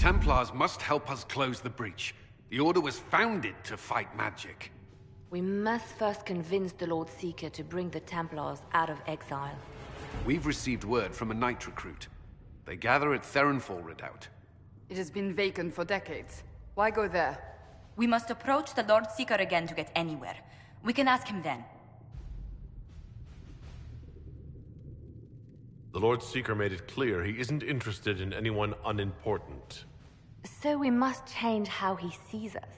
Templars must help us close the breach. The Order was founded to fight magic. We must first convince the Lord Seeker to bring the Templars out of exile. We've received word from a knight recruit. They gather at Theronfall Redoubt. It has been vacant for decades. Why go there? We must approach the Lord Seeker again to get anywhere. We can ask him then. The Lord Seeker made it clear he isn't interested in anyone unimportant. So we must change how he sees us,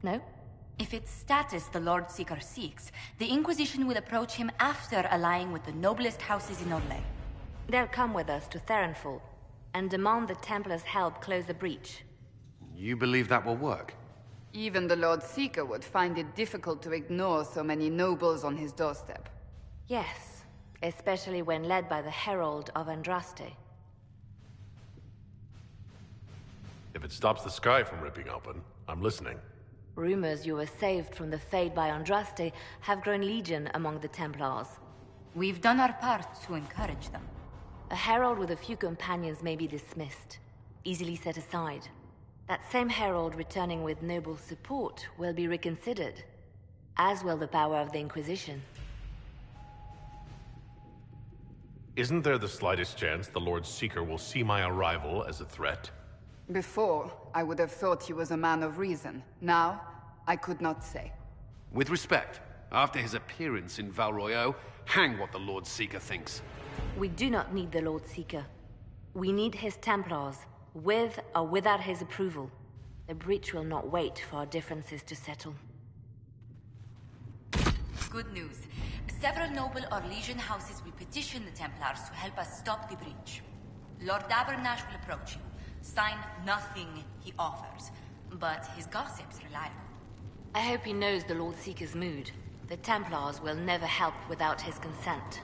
no? If it's status the Lord Seeker seeks, the Inquisition will approach him after allying with the noblest houses in Orlais. They'll come with us to Theronfall and demand the Templars' help close the breach. You believe that will work? Even the Lord Seeker would find it difficult to ignore so many nobles on his doorstep. Yes, especially when led by the Herald of Andraste. If it stops the sky from ripping open, I'm listening. Rumors you were saved from the fate by Andraste have grown legion among the Templars. We've done our part to encourage them. A herald with a few companions may be dismissed, easily set aside. That same herald returning with noble support will be reconsidered, as will the power of the Inquisition. Isn't there the slightest chance the Lord Seeker will see my arrival as a threat? Before, I would have thought he was a man of reason. Now, I could not say. With respect, after his appearance in Val Royeaux, hang what the Lord Seeker thinks. We do not need the Lord Seeker. We need his Templars, with or without his approval. The breach will not wait for our differences to settle. Good news. Several noble Orlesian houses will petition the Templars to help us stop the breach. Lord Abernash will approach you. Sign nothing he offers, but his gossip's reliable. I hope he knows the Lord Seeker's mood. The Templars will never help without his consent.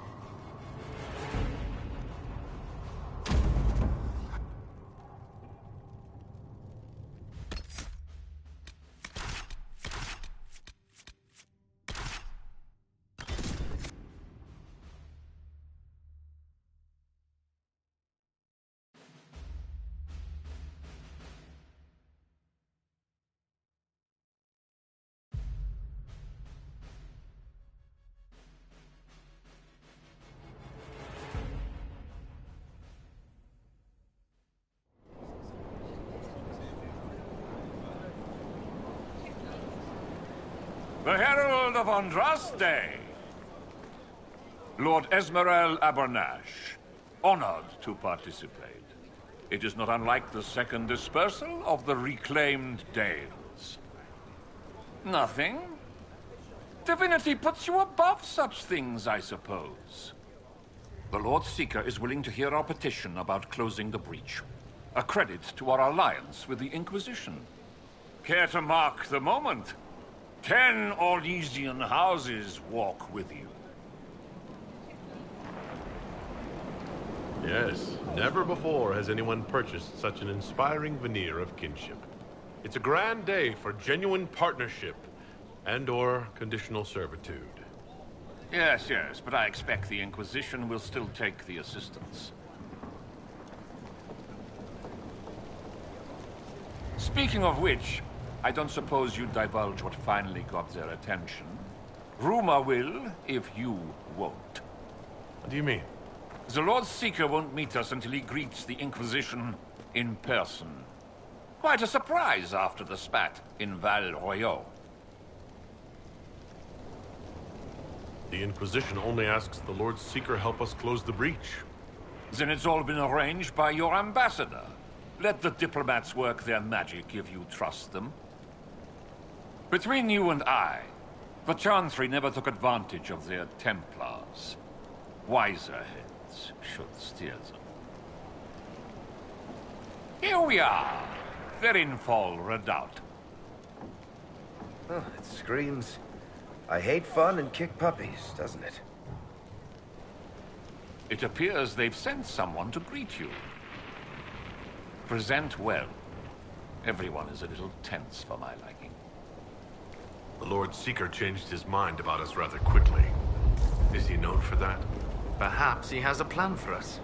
The Herald of Andraste! Lord Esmerel Abernash, honored to participate. It is not unlike the second dispersal of the reclaimed Dales. Nothing? Divinity puts you above such things, I suppose. The Lord Seeker is willing to hear our petition about closing the breach. A credit to our alliance with the Inquisition. Care to mark the moment? 10 Orlesian houses walk with you. Yes, never before has anyone purchased such an inspiring veneer of kinship. It's a grand day for genuine partnership and/or conditional servitude. Yes, but I expect the Inquisition will still take the assistance. Speaking of which, I don't suppose you divulge what finally got their attention. Rumor will, if you won't. What do you mean? The Lord Seeker won't meet us until he greets the Inquisition in person. Quite a surprise after the spat in Val Royeaux. The Inquisition only asks the Lord Seeker help us close the breach. Then it's all been arranged by your ambassador. Let the diplomats work their magic if you trust them. Between you and I, the Chantry never took advantage of their Templars. Wiser heads should steer them. Here we are, Theronfall Redoubt. Oh, it screams, I hate fun and kick puppies, doesn't it? It appears they've sent someone to greet you. Present well. Everyone is a little tense for my liking. The Lord Seeker changed his mind about us rather quickly. Is he known for that? Perhaps he has a plan for us.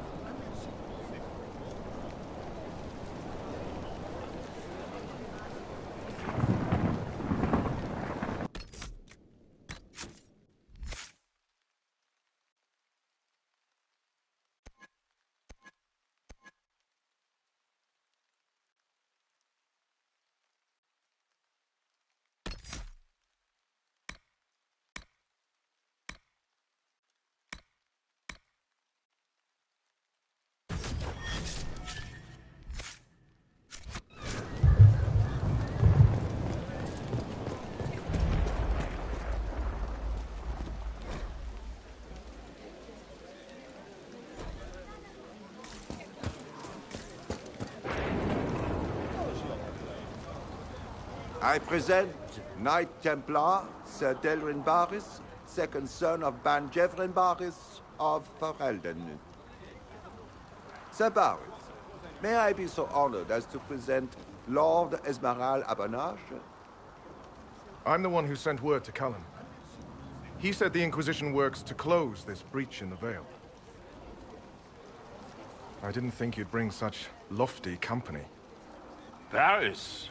I present Knight Templar Sir Delrin Barris, second son of Ban Jevrin Barris of Ferelden. Sir Barris, may I be so honored as to present Lord Esmeralda Abanache? I'm the one who sent word to Cullen. He said the Inquisition works to close this breach in the Veil. I didn't think you'd bring such lofty company. Paris.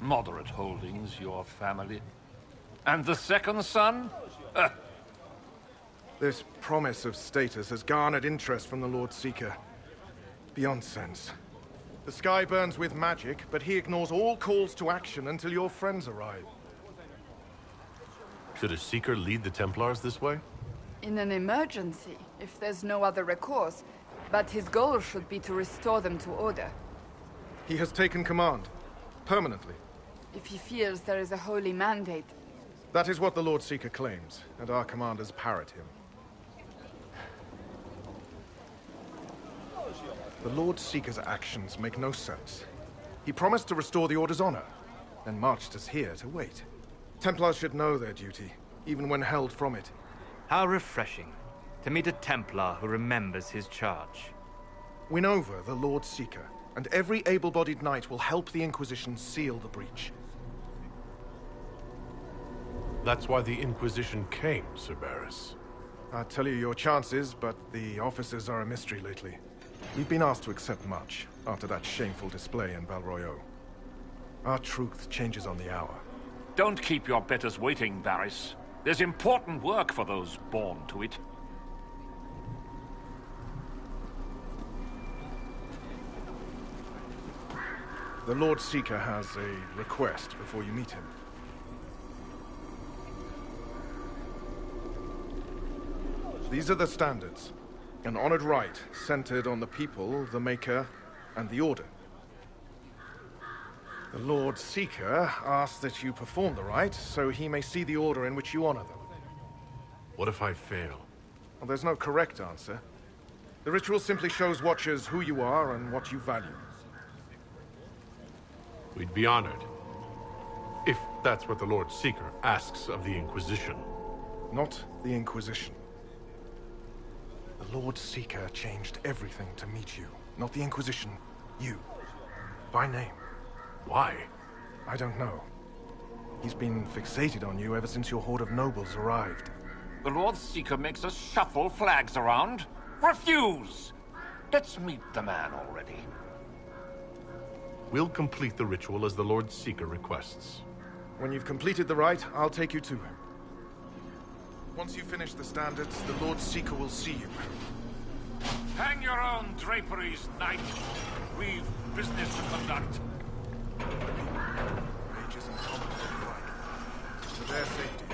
Moderate holdings, your family. And the second son? This promise of status has garnered interest from the Lord Seeker. Beyond sense. The sky burns with magic, but he ignores all calls to action until your friends arrive. Should a Seeker lead the Templars this way? In an emergency, if there's no other recourse. But his goal should be to restore them to order. He has taken command. Permanently. If he feels there is a holy mandate. That is what the Lord Seeker claims, and our commanders parrot him. The Lord Seeker's actions make no sense. He promised to restore the Order's honor, then marched us here to wait. Templars should know their duty, even when held from it. How refreshing to meet a Templar who remembers his charge. Win over the Lord Seeker, and every able-bodied knight will help the Inquisition seal the breach. That's why the Inquisition came, Sir Barris. I'd tell you your chances, but the officers are a mystery lately. We've been asked to accept much, after that shameful display in Val Royeaux. Our truth changes on the hour. Don't keep your betters waiting, Barris. There's important work for those born to it. The Lord Seeker has a request before you meet him. These are the standards. An honored right, centered on the people, the Maker, and the Order. The Lord Seeker asks that you perform the rite, so he may see the order in which you honor them. What if I fail? Well, there's no correct answer. The ritual simply shows Watchers who you are and what you value. We'd be honored. If that's what the Lord Seeker asks of the Inquisition. Not the Inquisition. The Lord Seeker changed everything to meet you. Not the Inquisition. You. By name. Why? I don't know. He's been fixated on you ever since your horde of nobles arrived. The Lord Seeker makes us shuffle flags around. Refuse! Let's meet the man already. We'll complete the ritual as the Lord Seeker requests. When you've completed the rite, I'll take you to him. Once you finish the standards, the Lord Seeker will see you. Hang your own draperies, knight. We've business to conduct. Mages and commons look alike. For their safety.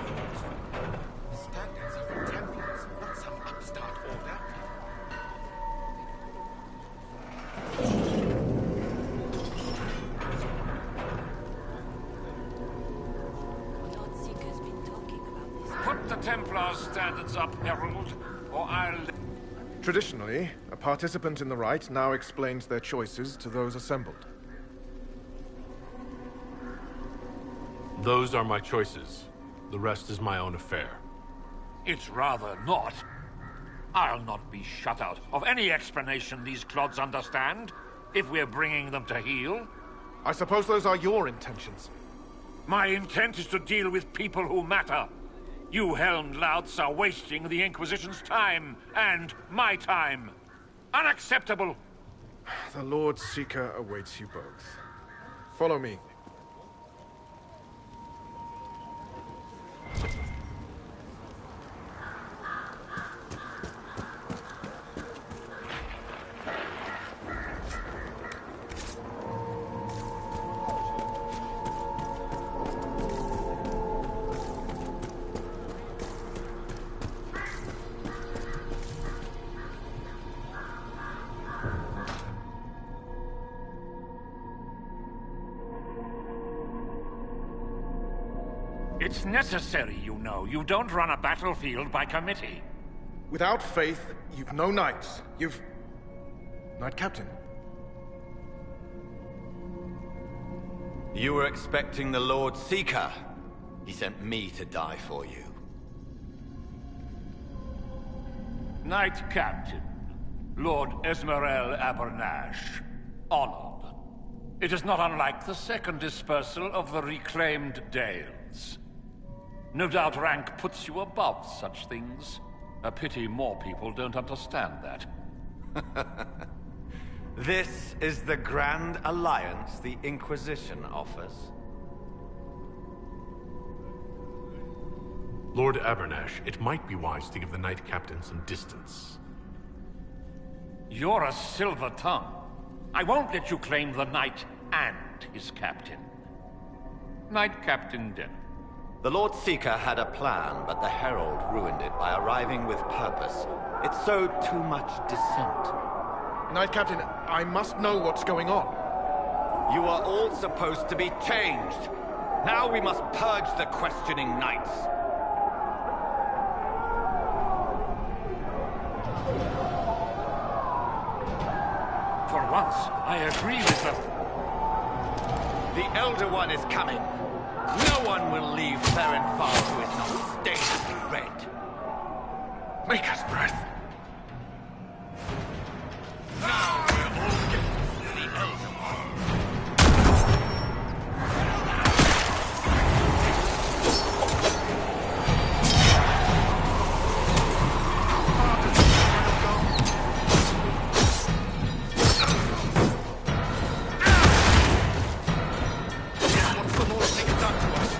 Standards are for Templars, not some upstart order. Lord Seeker's been talking about this. Put the Templar standards up, Herald, or I'll... Traditionally, a participant in the rite now explains their choices to those assembled. Those are my choices. The rest is my own affair. It's rather not. I'll not be shut out of any explanation these clods understand, if we're bringing them to heel. I suppose those are your intentions. My intent is to deal with people who matter. You helmed louts are wasting the Inquisition's time, and my time. Unacceptable! The Lord Seeker awaits you both. Follow me. It's necessary, you know. You don't run a battlefield by committee. Without faith, you've no knights. You've... Knight Captain. You were expecting the Lord Seeker. He sent me to die for you. Knight Captain, Lord Esmerel Abernash, honored. It is not unlike the second dispersal of the reclaimed Dales. No doubt rank puts you above such things. A pity more people don't understand that. This is the Grand Alliance the Inquisition offers. Lord Abernash, it might be wise to give the Knight Captain some distance. You're a silver tongue. I won't let you claim the Knight and his captain. Knight Captain Denham. The Lord Seeker had a plan, but the Herald ruined it by arriving with purpose. It sowed too much dissent. Knight Captain, I must know what's going on. You are all supposed to be changed. Now we must purge the questioning knights. For once, I agree with them. The Elder One is coming. No one will leave Ferenfar who is not stained with red. Make us breath. Now we're all getting to the Elder One. What's the Lord Seeker done to us?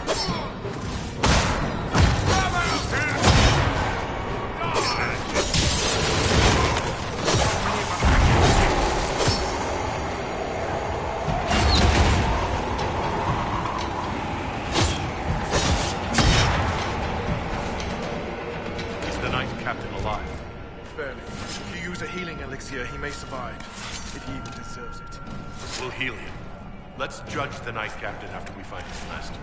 Is the Knight Captain alive? Barely. If you use a healing elixir, he may survive. If he even deserves it. We'll heal him. Let's judge the Knight Captain after we find his master.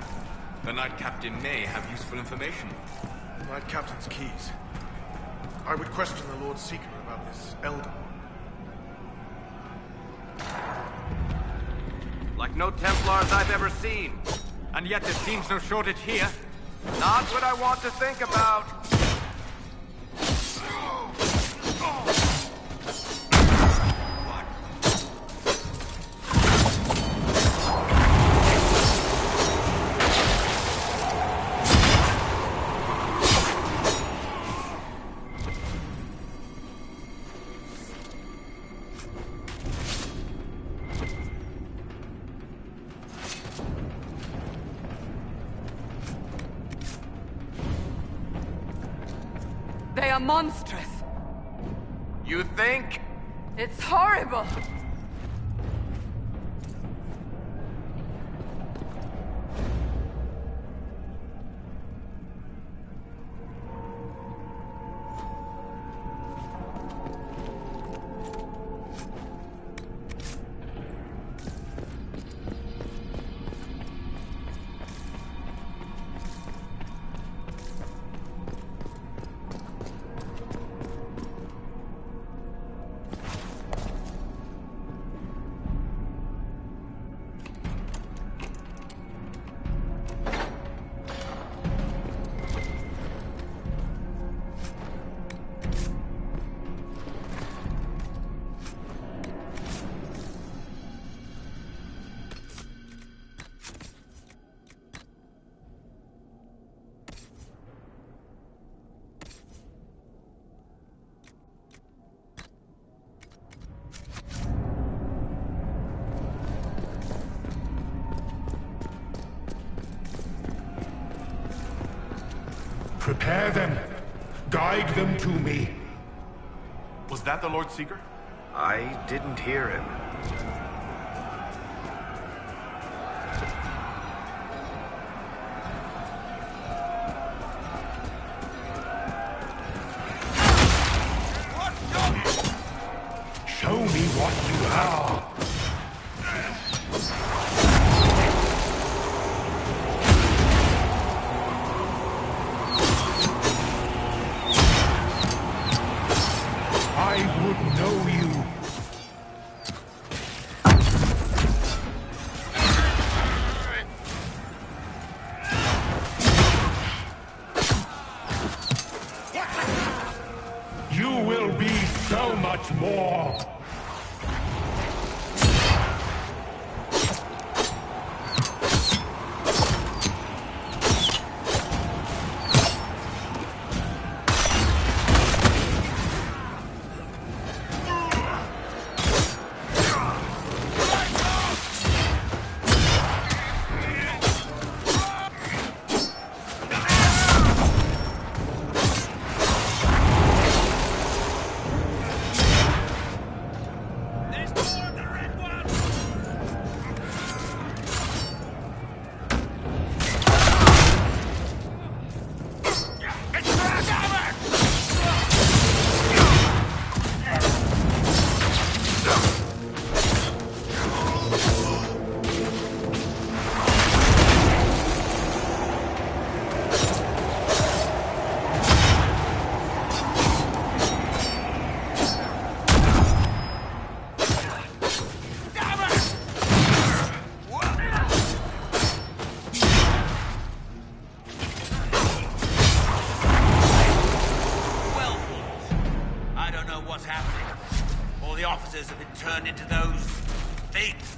The Knight Captain may have useful information. Knight Captain's keys. I would question the Lord Seeker about this Elder One. Like no Templars I've ever seen. And yet there seems no shortage here. Not what I want to think about. They are monstrous. You think? It's horrible. Prepare them. Guide them to me. Was that the Lord Seeker? I didn't hear him. Show me what you are. I would know you. much more! have been turned into those things.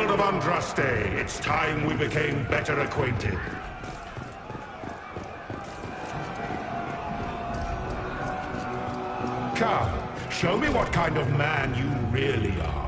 Herald of Andraste, it's time we became better acquainted. Come, show me what kind of man you really are.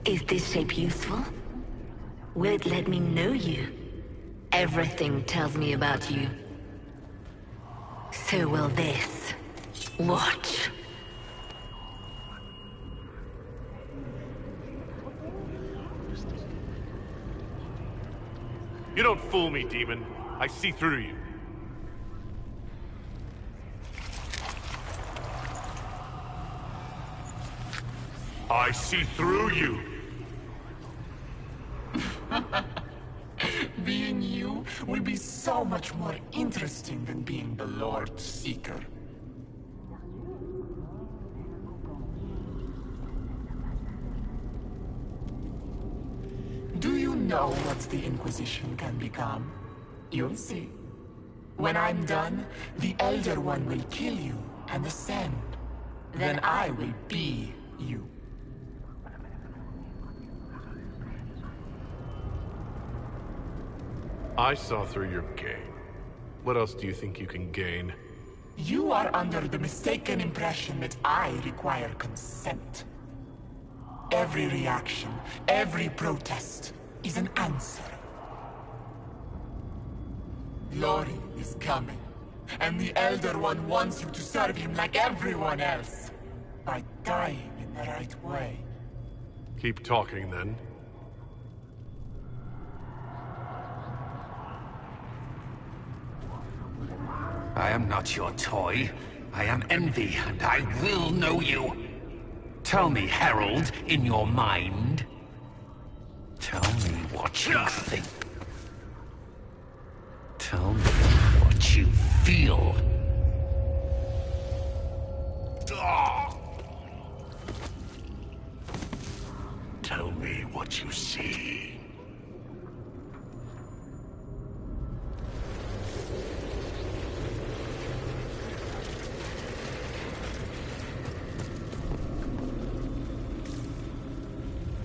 Is this shape useful? Will it let me know you? Everything tells me about you. So will this. Watch. You don't fool me, demon. I see through you. I see through you. Being you will be so much more interesting than being the Lord Seeker. Do you know what the Inquisition can become? You'll see. When I'm done, the Elder One will kill you and ascend. Then I will be you. I saw through your game. What else do you think you can gain? You are under the mistaken impression that I require consent. Every reaction, every protest, is an answer. Lori is coming, and the Elder One wants you to serve him like everyone else, by dying in the right way. Keep talking, then. I am not your toy. I am Envy, and I will know you. Tell me, Herald, in your mind. Tell me what you think. Tell me what you feel. Tell me what you see.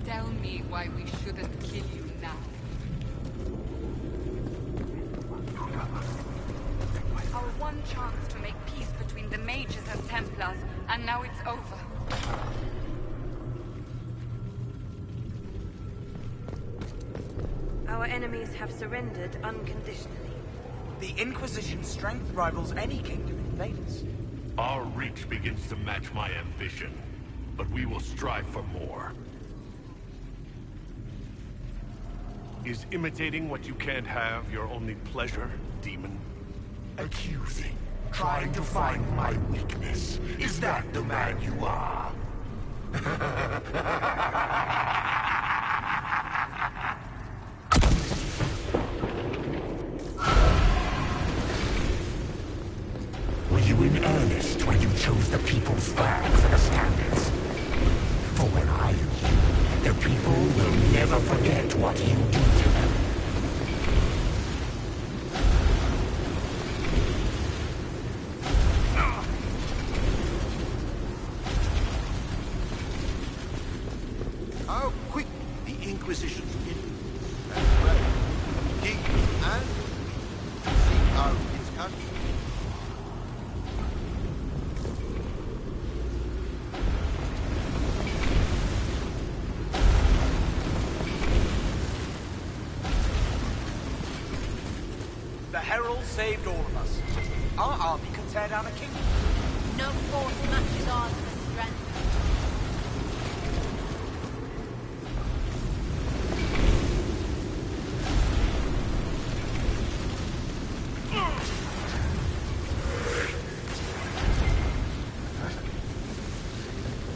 Tell me why we shouldn't kill you now. Our one chance to make peace between the mages and Templars, and now it's over. Our enemies have surrendered unconditionally. The Inquisition's strength rivals any kingdom in Venice. Our reach begins to match my ambition, but we will strive for more. Is imitating what you can't have your only pleasure, demon? Accusing. Trying to find my weakness. Is that the man you are? Were you in earnest when you chose the people's flag for the standards? For when I leave, the people will never forget what you did to them. How quick the Inquisition's in and spread. King and seek out his country. The Herald saved all of us. Our army can tear down a kingdom. No force matches ours for strength.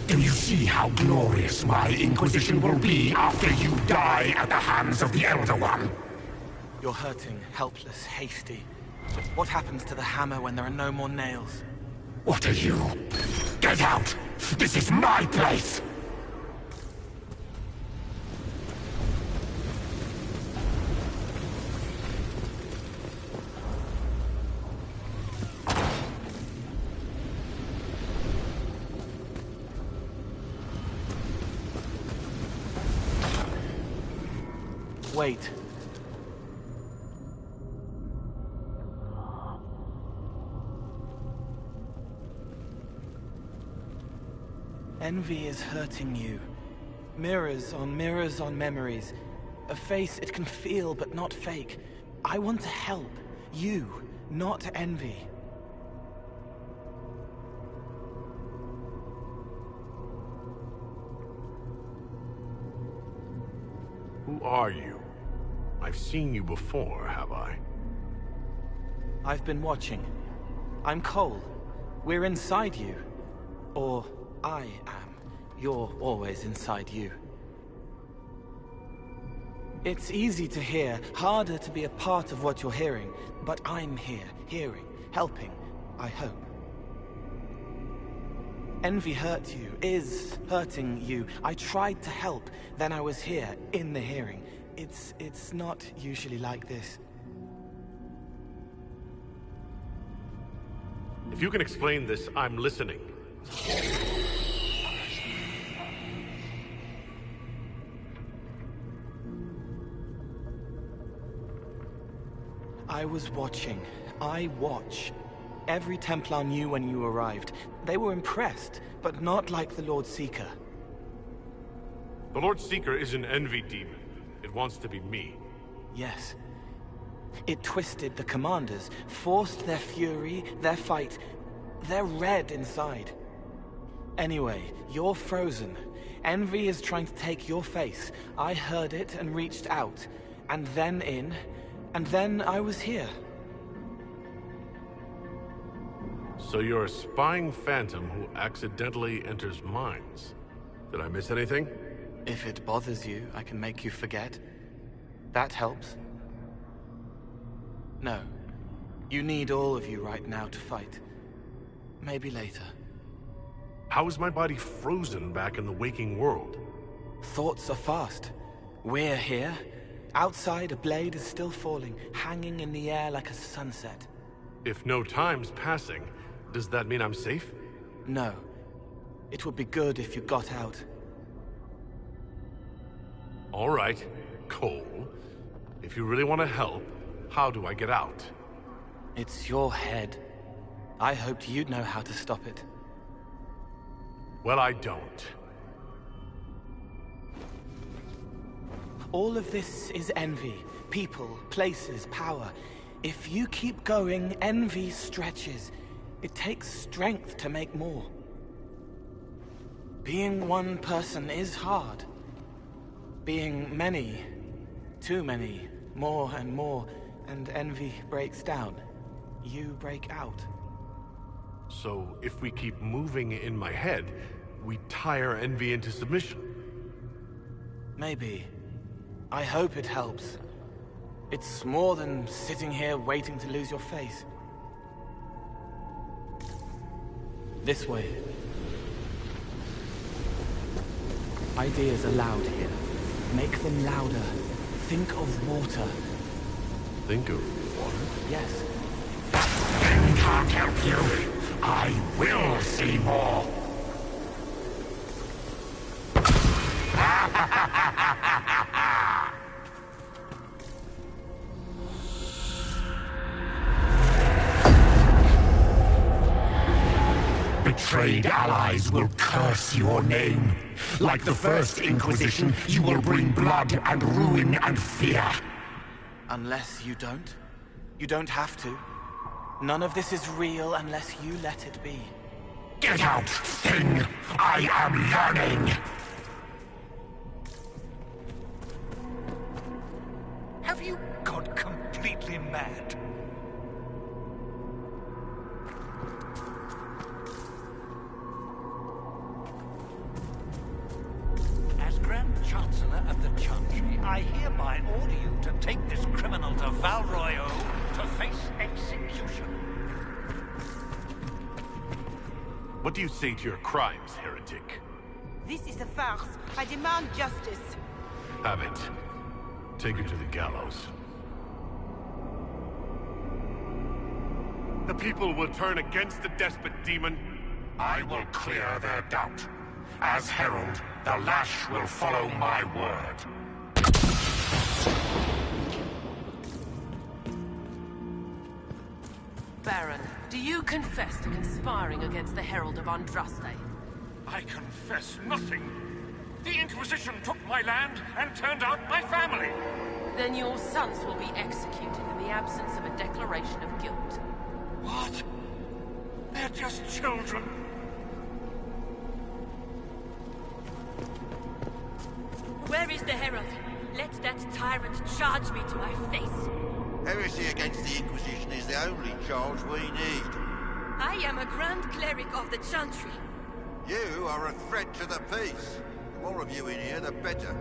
Do you see how glorious my Inquisition will be after you die at the hands of the Elder One? You're hurting, helpless, hasty. What happens to the hammer when there are no more nails? What are you? Get out! This is my place! Wait. Envy is hurting you. Mirrors on memories. A face it can feel but not fake. I want to help. You, not envy. Who are you? I've seen you before, have I? I've been watching. I'm Cole. We're inside you. Or I am. You're always inside you. It's easy to hear, harder to be a part of what you're hearing. But I'm here, hearing, helping, I hope. Envy hurt you, is hurting you. I tried to help, then I was here, in the hearing. It's not usually like this. If you can explain this, I'm listening. I was watching. I watch. Every Templar knew when you arrived. They were impressed, but not like the Lord Seeker. The Lord Seeker is an envy demon. It wants to be me. Yes. It twisted the commanders, forced their fury, their fight. They're red inside. Anyway, you're frozen. Envy is trying to take your face. I heard it and reached out. And then in. And then I was here. So you're a spying phantom who accidentally enters minds. Did I miss anything? If it bothers you, I can make you forget. That helps. No. You need all of you right now to fight. Maybe later. How is my body frozen back in the waking world? Thoughts are fast. We're here. Outside, a blade is still falling, hanging in the air like a sunset. If no time's passing, does that mean I'm safe? No. It would be good if you got out. All right, Cole. If you really want to help, how do I get out? It's your head. I hoped you'd know how to stop it. Well, I don't. All of this is envy. People, places, power. If you keep going, envy stretches. It takes strength to make more. Being one person is hard. Being many, too many, more and more, and envy breaks down. you break out. So, if we keep moving in my head, we tire Envy into submission. Maybe. I hope it helps. It's more than sitting here waiting to lose your face. This way. Ideas are loud here. Make them louder. Think of water. Think of water? Yes. Then can't help you. I will see more. Betrayed allies will curse your name. Like the first Inquisition, you will bring blood and ruin and fear. Unless you don't. You don't have to. None of this is real unless you let it be. Get out, thing! I am learning! Have you gone completely mad? As Grand Chancellor of the Chantry, I hereby order you to take this criminal to Val Royeaux to face execution. What do you say to your crimes, heretic? This is a farce. I demand justice. Have it. Take her to the gallows. The people will turn against the despot demon. I will clear their doubt. As herald, the lash will follow my word. Baron, do you confess to conspiring against the Herald of Andraste? I confess nothing. The Inquisition took my land and turned out my family. Then your sons will be executed in the absence of a declaration of guilt. What? They're just children. Where is the Herald? Let that tyrant charge me to my face. Heresy against the Inquisition is the only charge we need. I am a Grand Cleric of the Chantry. You are a threat to the peace. The more of you in here, the better.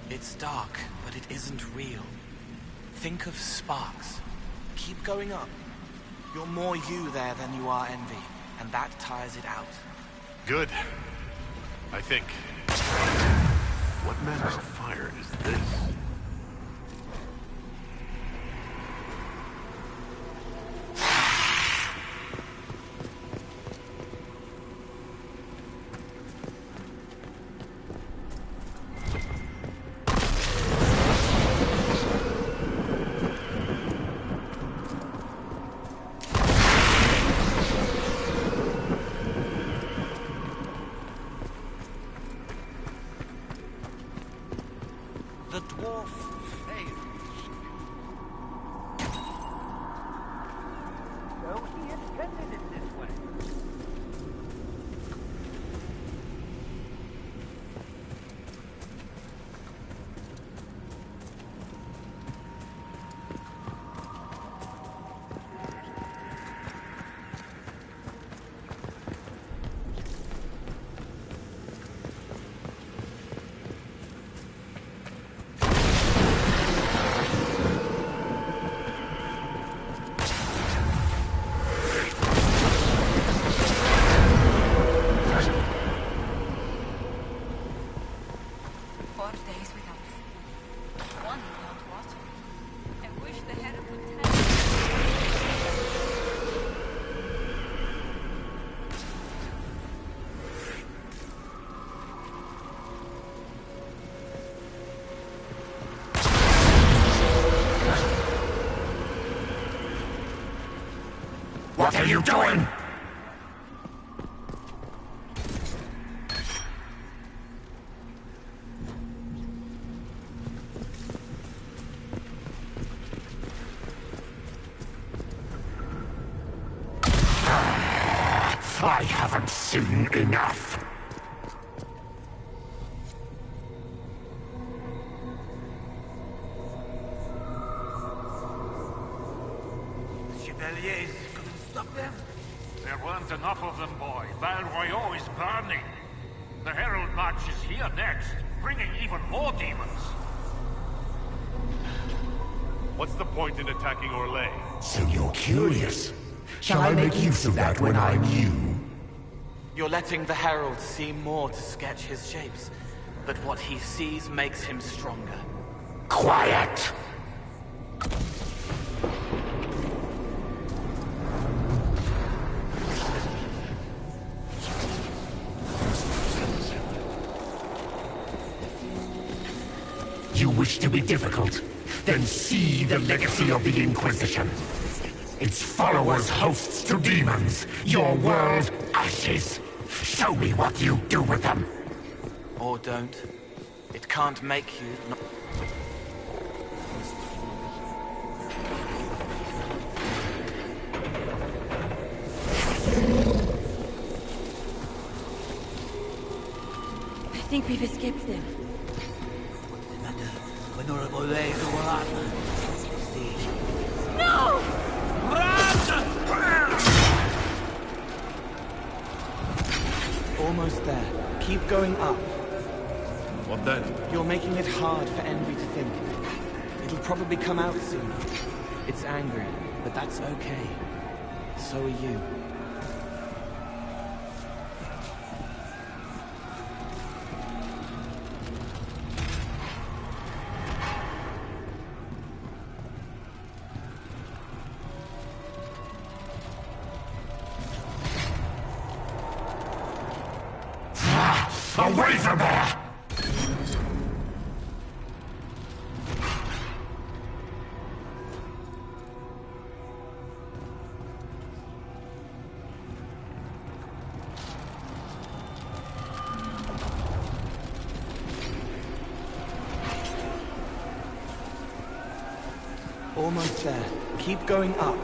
It's dark, but it isn't real. Think of sparks. Keep going up. You're more you there than you are Envy, and that tires it out. Good. I think. What manner of fire is this? The dwarf seen enough. The Chevaliers couldn't stop them? There weren't enough of them, boy. Val Royaux is burning. The Herald March is here next, bringing even more demons. What's the point in attacking Orlais? So you're curious. Shall I make use of that when I'm you? You're letting the Herald see more to sketch his shapes, but what he sees makes him stronger. Quiet! You wish to be difficult? Then see the legacy of the Inquisition. Its followers hosts to demons, your world ashes. Show me what you do with them. Or don't. It can't make you not... I think we've escaped them. No! Almost there. Keep going up. What then? You're making it hard for Envy to think. It'll probably come out soon. It's angry, but that's okay. So are you. Away from there! Almost there. Keep going up.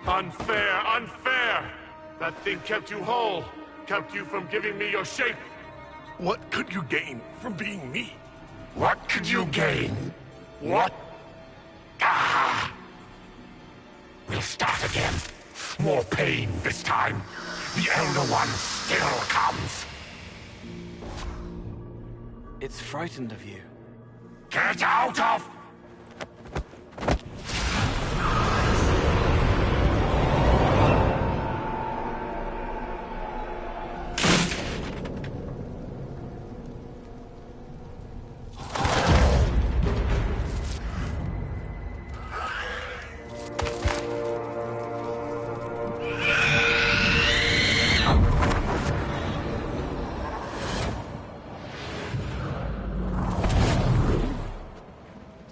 Unfair, unfair! That thing kept you whole, kept you from giving me your shape. What could you gain from being me? What could you gain? What? Ah! We'll start again. More pain this time. The Elder One still comes. It's frightened of you. Get out of...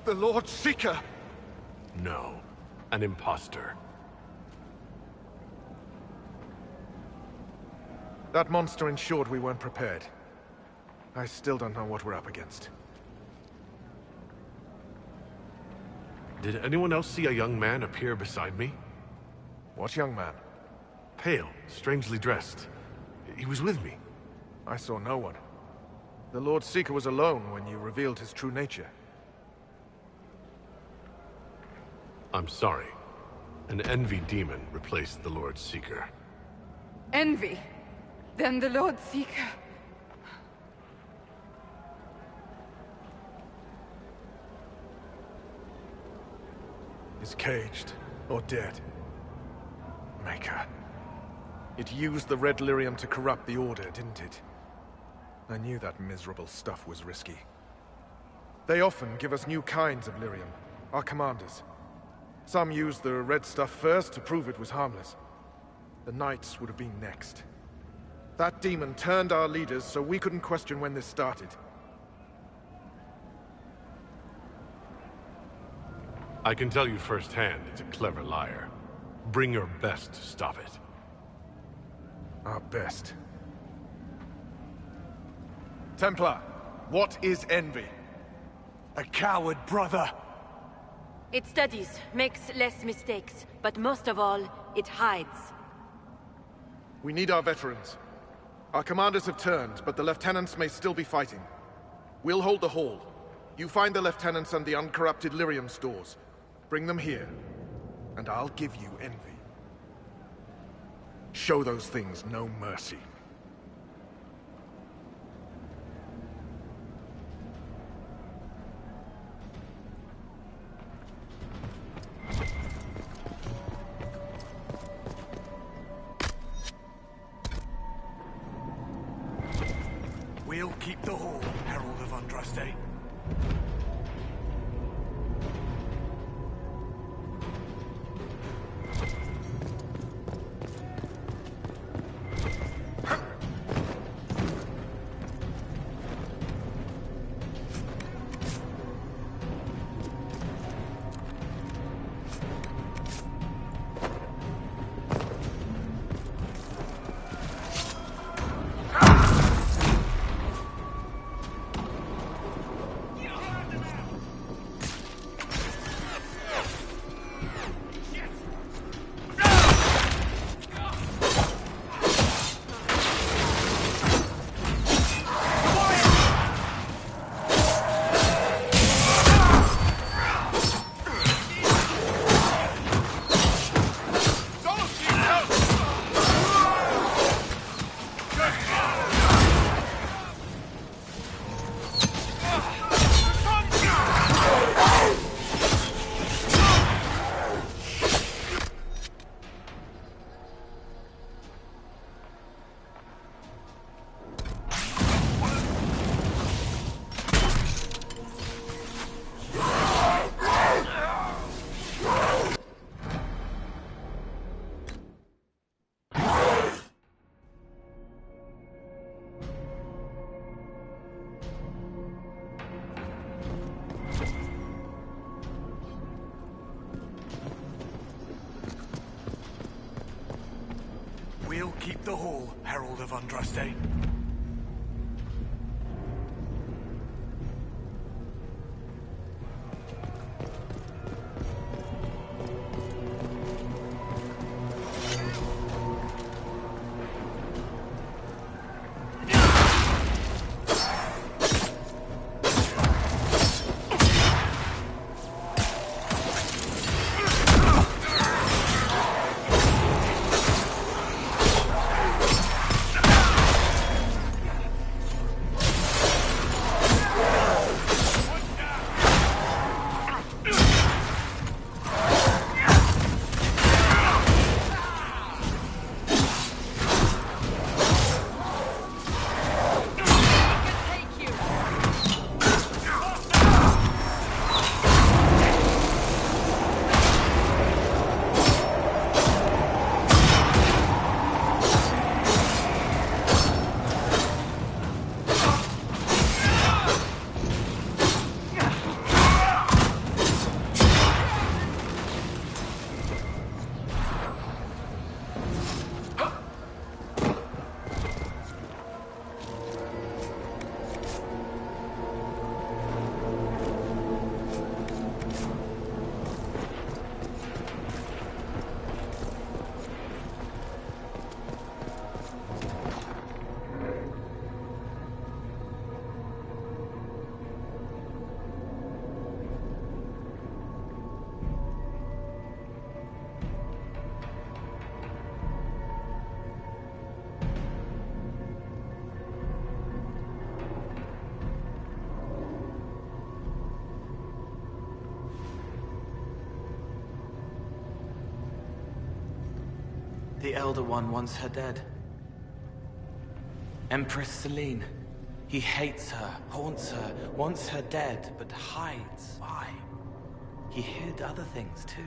The Lord Seeker! No, an imposter. That monster ensured we weren't prepared. I still don't know what we're up against. Did anyone else see a young man appear beside me? What young man? Pale, strangely dressed. He was with me. I saw no one. The Lord Seeker was alone when you revealed his true nature. I'm sorry. An Envy demon replaced the Lord Seeker. Envy? Then the Lord Seeker. Is caged or dead. Maker. It used the Red Lyrium to corrupt the Order, didn't it? I knew that miserable stuff was risky. They often give us new kinds of lyrium, our commanders. Some used the red stuff first to prove it was harmless. The Knights would have been next. That demon turned our leaders so we couldn't question when this started. I can tell you firsthand it's a clever liar. Bring your best to stop it. Our best. Templar, what is envy? A coward, brother. It studies, makes less mistakes, but most of all, it hides. We need our veterans. Our commanders have turned, but the lieutenants may still be fighting. We'll hold the hall. You find the lieutenants and the uncorrupted lyrium stores. Bring them here, and I'll give you envy. Show those things no mercy. We'll keep the hall, Herald of Andraste. We'll keep the hall, Herald of Andraste. The Elder One wants her dead. Empress Celine. He hates her, haunts her, wants her dead, but hides. Why? He hid other things too.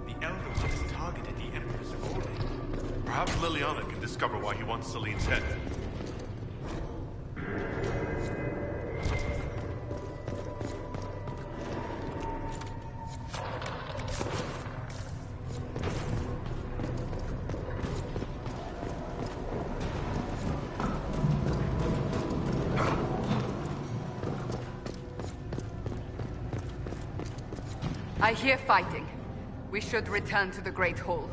The Elder One has targeted the Empress Orly. Perhaps Liliana can discover why he wants Celine's head. I hear fighting. We should return to the Great Hall.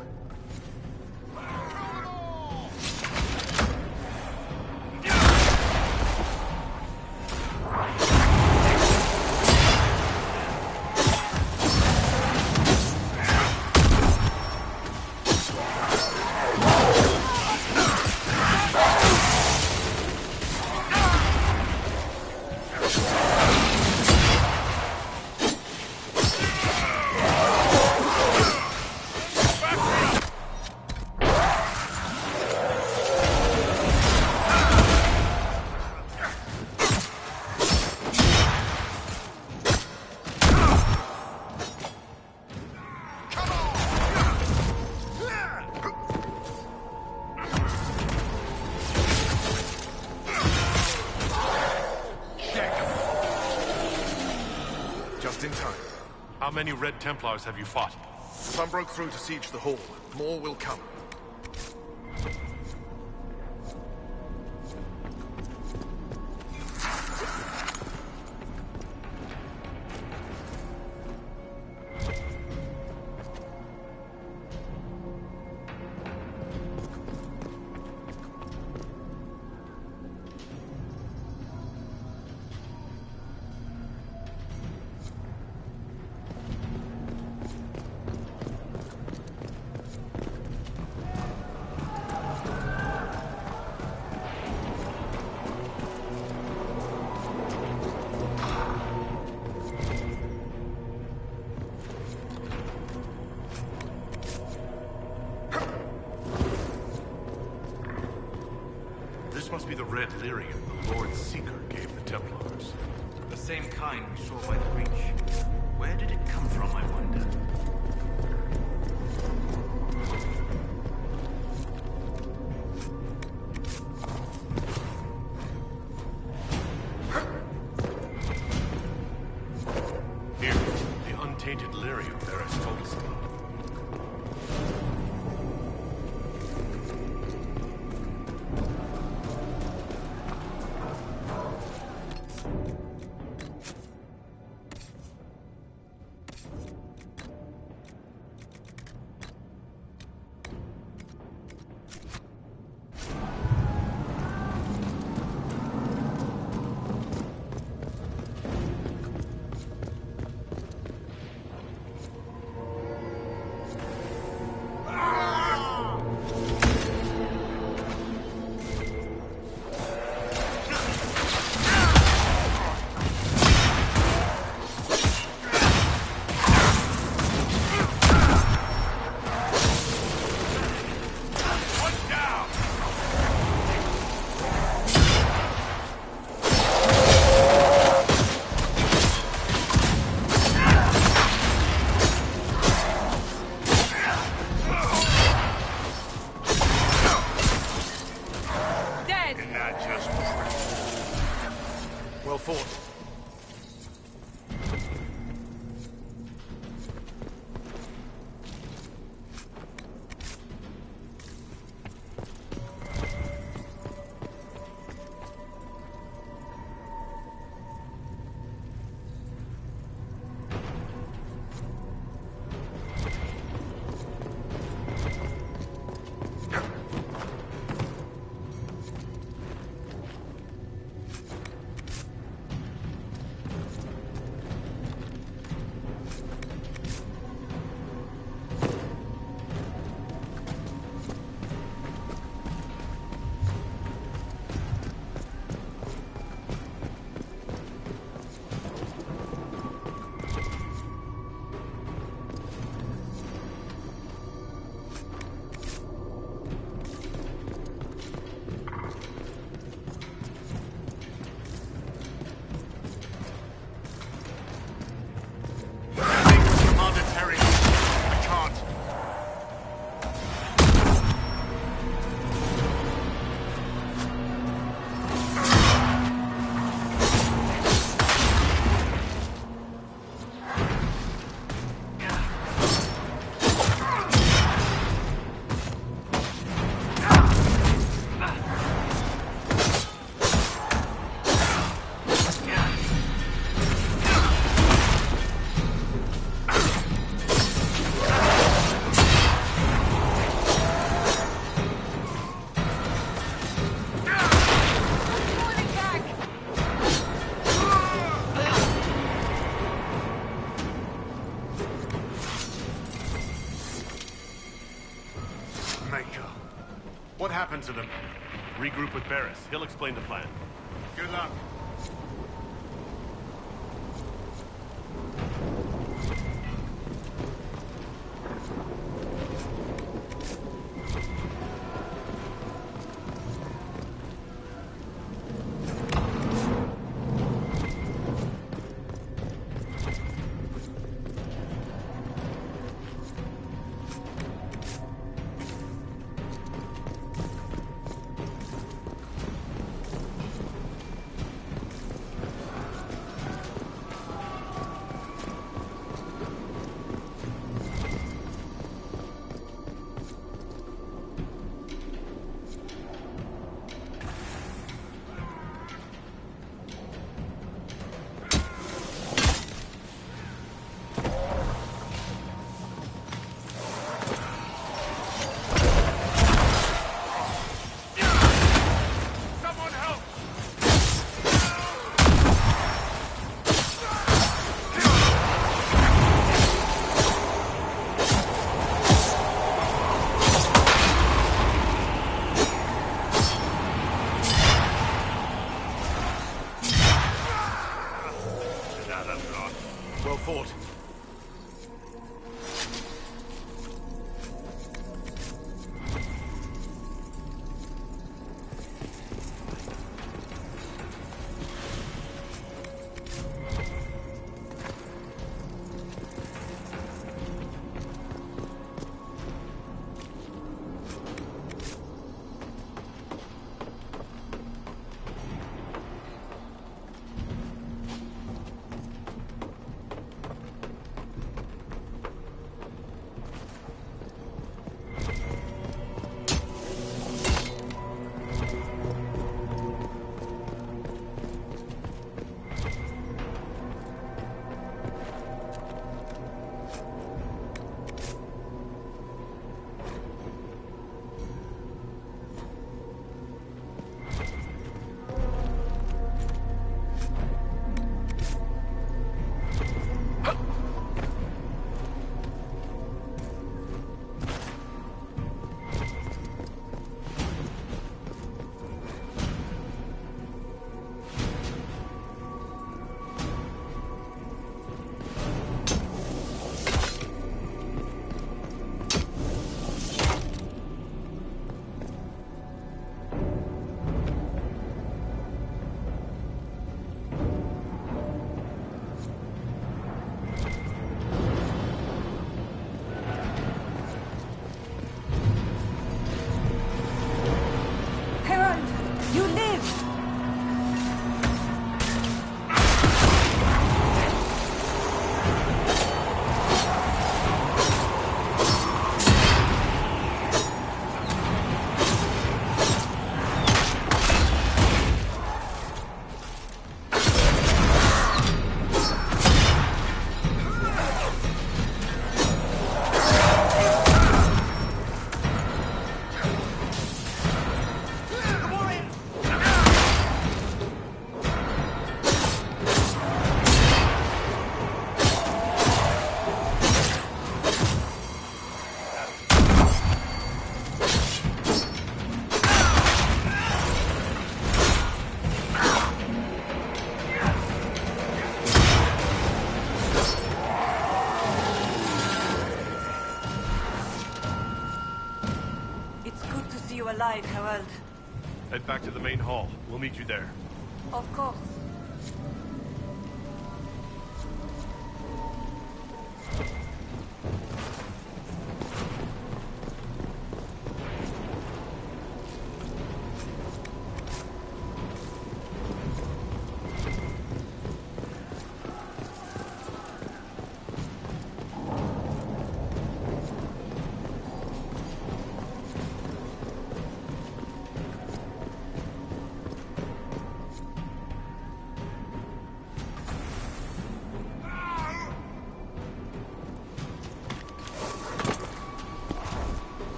Just in time. How many Red Templars have you fought? Some broke through to siege the hall. More will come. This must be the red lyrium the Lord Seeker gave the Templars. The same kind we saw by the breach. Where did it come from, I wonder? Here, the untainted lyrium Varys told us about. Peacemaker. What happened to them? Regroup with Barris. He'll explain the plan. Good luck. Well fought. Alive, Harold. Head back to the main hall. We'll meet you there. Of course.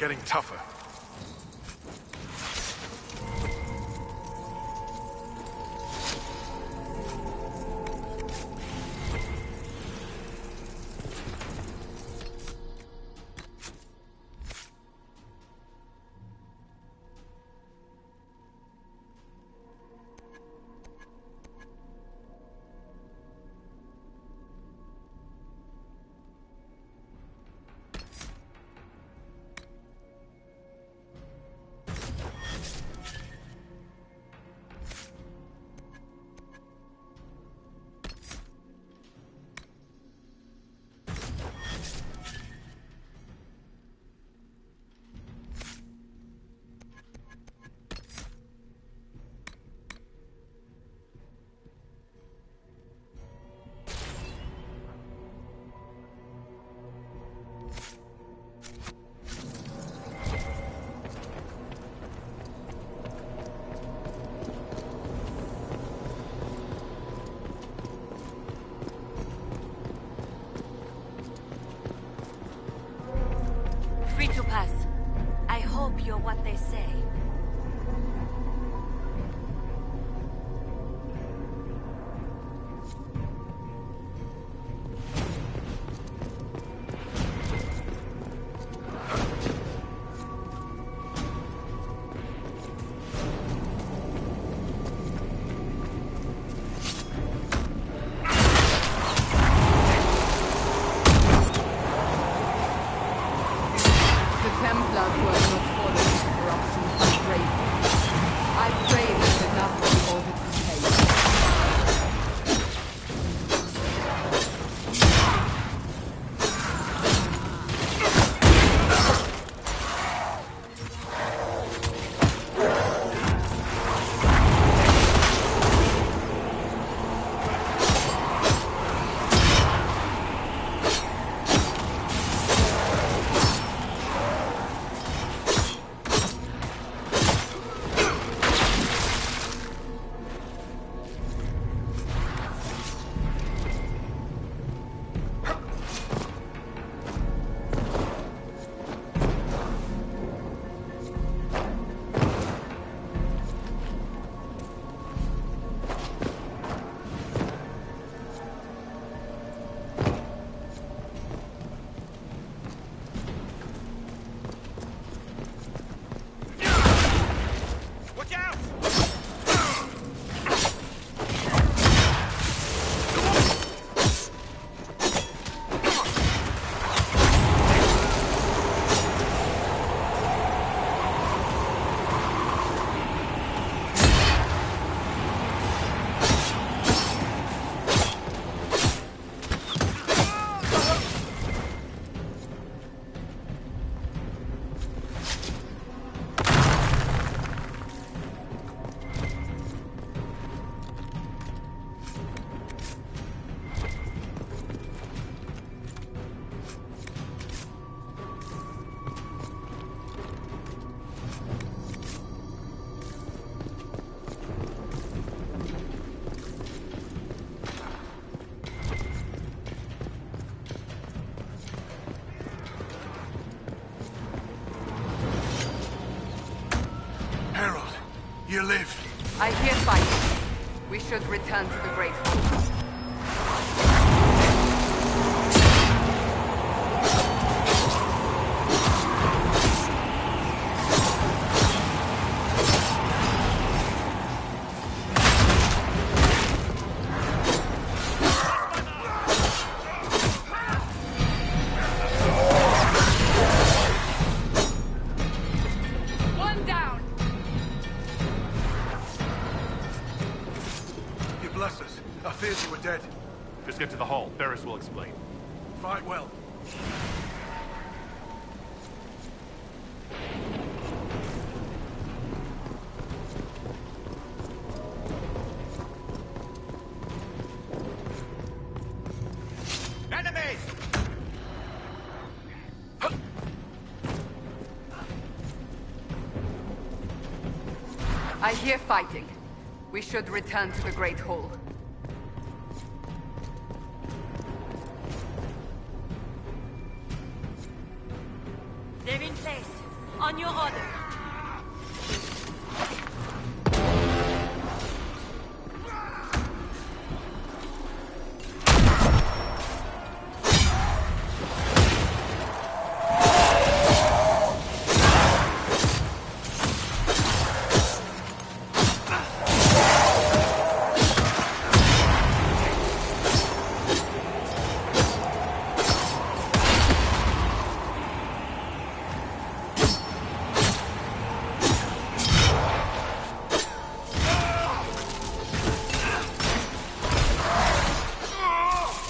getting tougher. Free to pass. I hope you're what they say. You live. I hear fighting. We should return to the Great Hall. Just get to the hall. Ferris will explain. Fight well. Enemies! I hear fighting. We should return to the Great Hall. They're in place. On your order.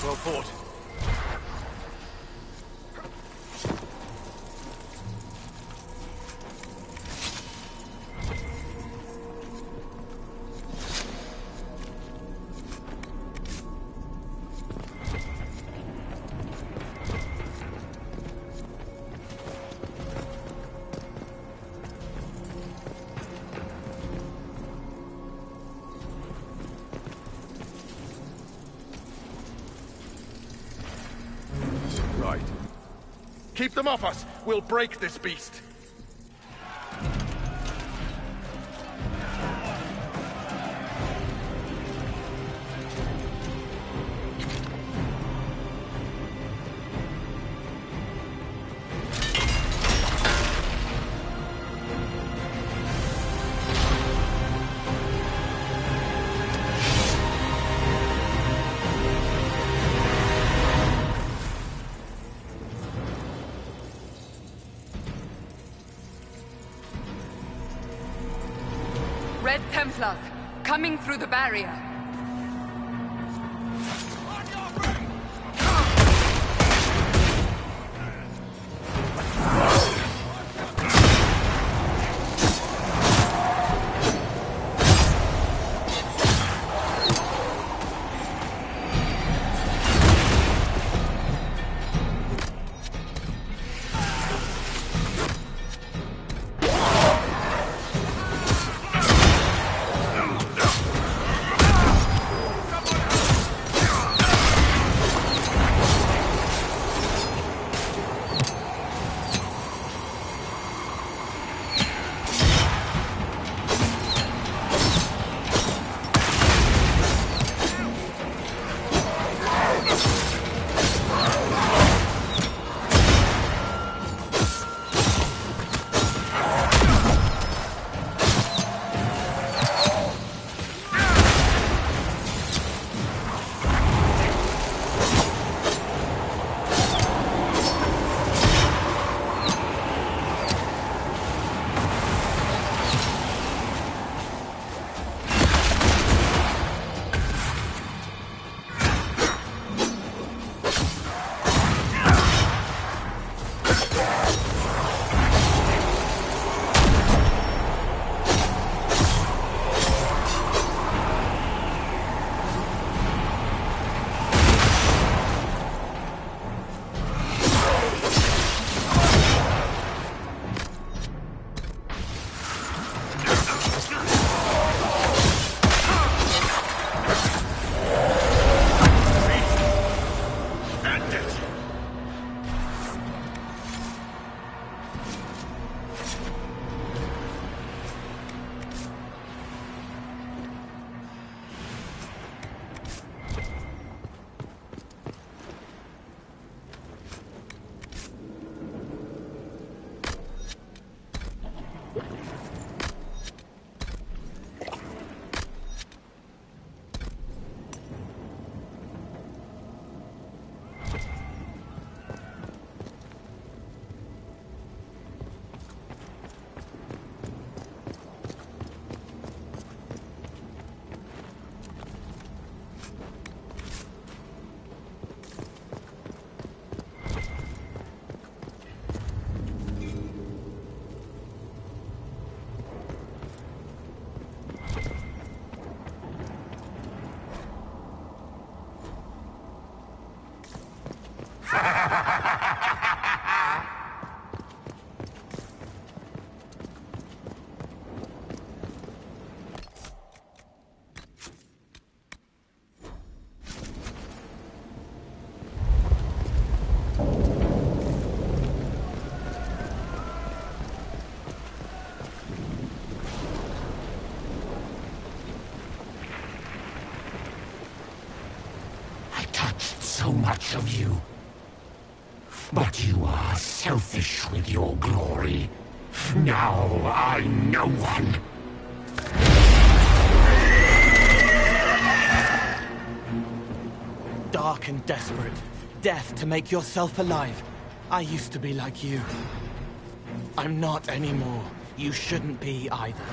Well fought. Right. Keep them off us! We'll break this beast! Red Templars, coming through the barrier. so much of you. But you are selfish with your glory. Now I'm no one. Dark and desperate. Death to make yourself alive. I used to be like you. I'm not anymore. You shouldn't be either.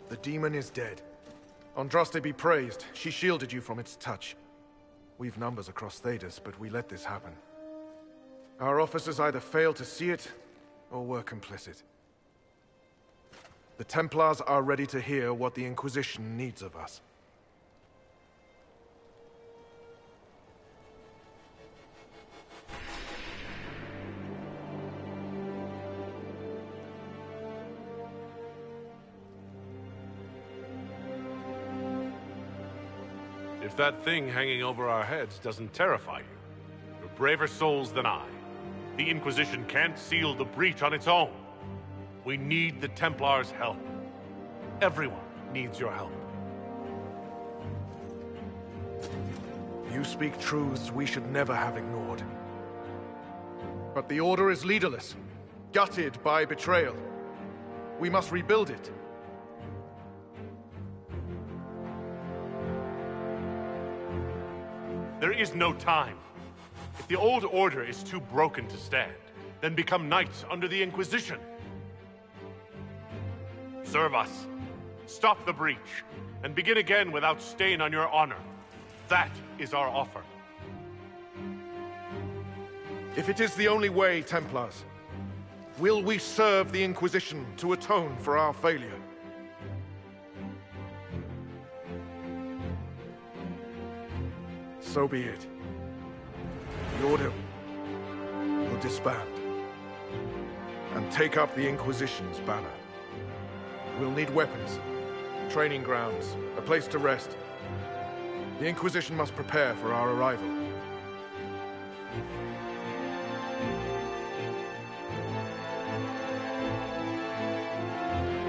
The demon is dead. Andraste be praised, she shielded you from its touch. We've numbers across Thedas, but we let this happen. Our officers either failed to see it, or were complicit. The Templars are ready to hear what the Inquisition needs of us. If that thing hanging over our heads doesn't terrify you, you're braver souls than I. The Inquisition can't seal the breach on its own. We need the Templars' help. Everyone needs your help. You speak truths we should never have ignored. But the Order is leaderless, gutted by betrayal. We must rebuild it. There is no time. If the old order is too broken to stand, then become knights under the Inquisition. Serve us, stop the breach, and begin again without stain on your honor. That is our offer. If it is the only way, Templars, will we serve the Inquisition to atone for our failure? So be it. The Order will disband and take up the Inquisition's banner. We'll need weapons, training grounds, a place to rest. The Inquisition must prepare for our arrival.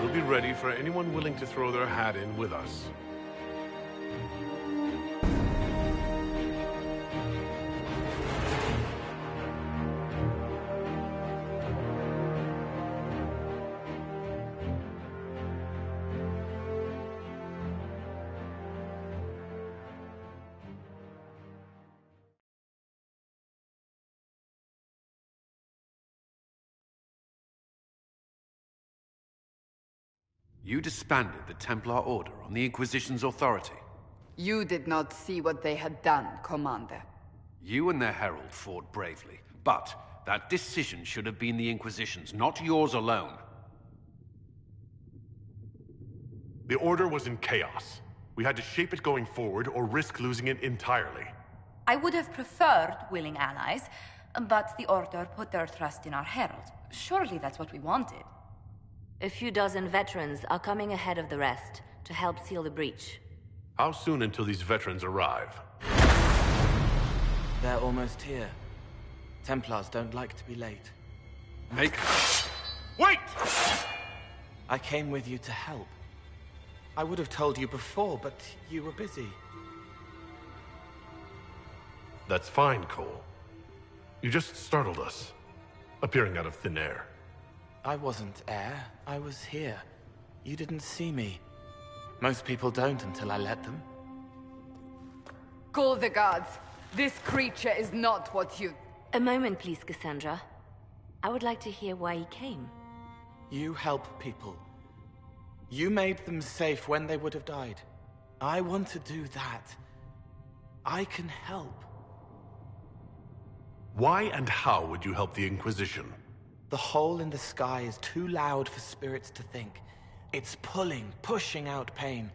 We'll be ready for anyone willing to throw their hat in with us. You disbanded the Templar Order on the Inquisition's authority. You did not see what they had done, Commander. You and their herald fought bravely, but that decision should have been the Inquisition's, not yours alone. The Order was in chaos. We had to shape it going forward or risk losing it entirely. I would have preferred willing allies, but the Order put their trust in our herald. Surely that's what we wanted. A few dozen veterans are coming ahead of the rest to help seal the breach. How soon until these veterans arrive? They're almost here. Templars don't like to be late. Wait! I came with you to help. I would have told you before, but you were busy. That's fine, Cole. You just startled us, appearing out of thin air. I wasn't air. I was here. You didn't see me. Most people don't until I let them. Call the guards. This creature is not what you... A moment, please, Cassandra. I would like to hear why he came. You help people. You made them safe when they would have died. I want to do that. I can help. Why and how would you help the Inquisition? The hole in the sky is too loud for spirits to think. It's pulling, pushing out pain.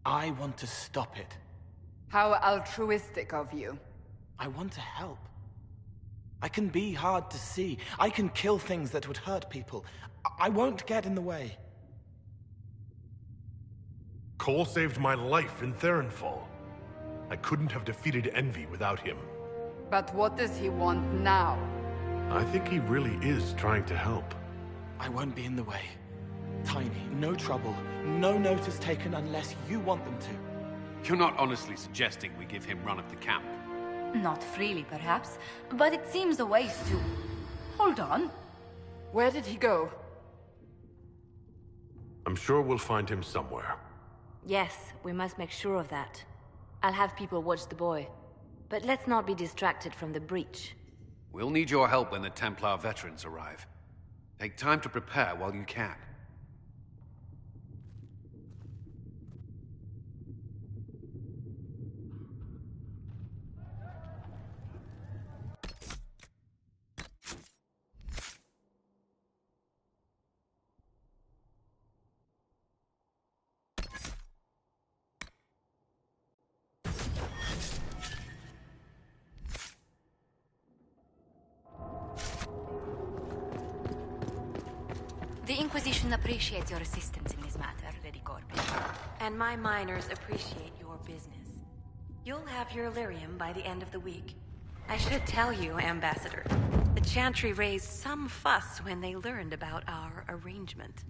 I want to stop it. How altruistic of you. I want to help. I can be hard to see. I can kill things that would hurt people. I won't get in the way. Cole saved my life in Theronfall. I couldn't have defeated Envy without him. But what does he want now? I think he really is trying to help. I won't be in the way. Tiny, no trouble. No notice taken unless you want them to. You're not honestly suggesting we give him run of the camp? Not freely, perhaps, but it seems a waste to... Hold on. Where did he go? I'm sure we'll find him somewhere. Yes, we must make sure of that. I'll have people watch the boy. But let's not be distracted from the breach. We'll need your help when the Templar veterans arrive. Take time to prepare while you can. The Inquisition appreciates your assistance in this matter, Lady Corbin. And my miners appreciate your business. You'll have your Illyrium by the end of the week. I should tell you, Ambassador, the Chantry raised some fuss when they learned about our arrangement.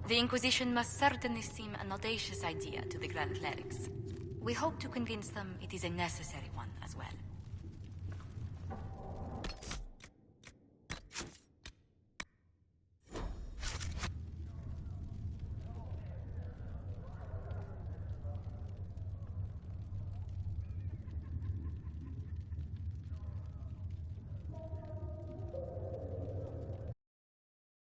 The Inquisition must certainly seem an audacious idea to the Grand Clerics. We hope to convince them it is a necessary one as well.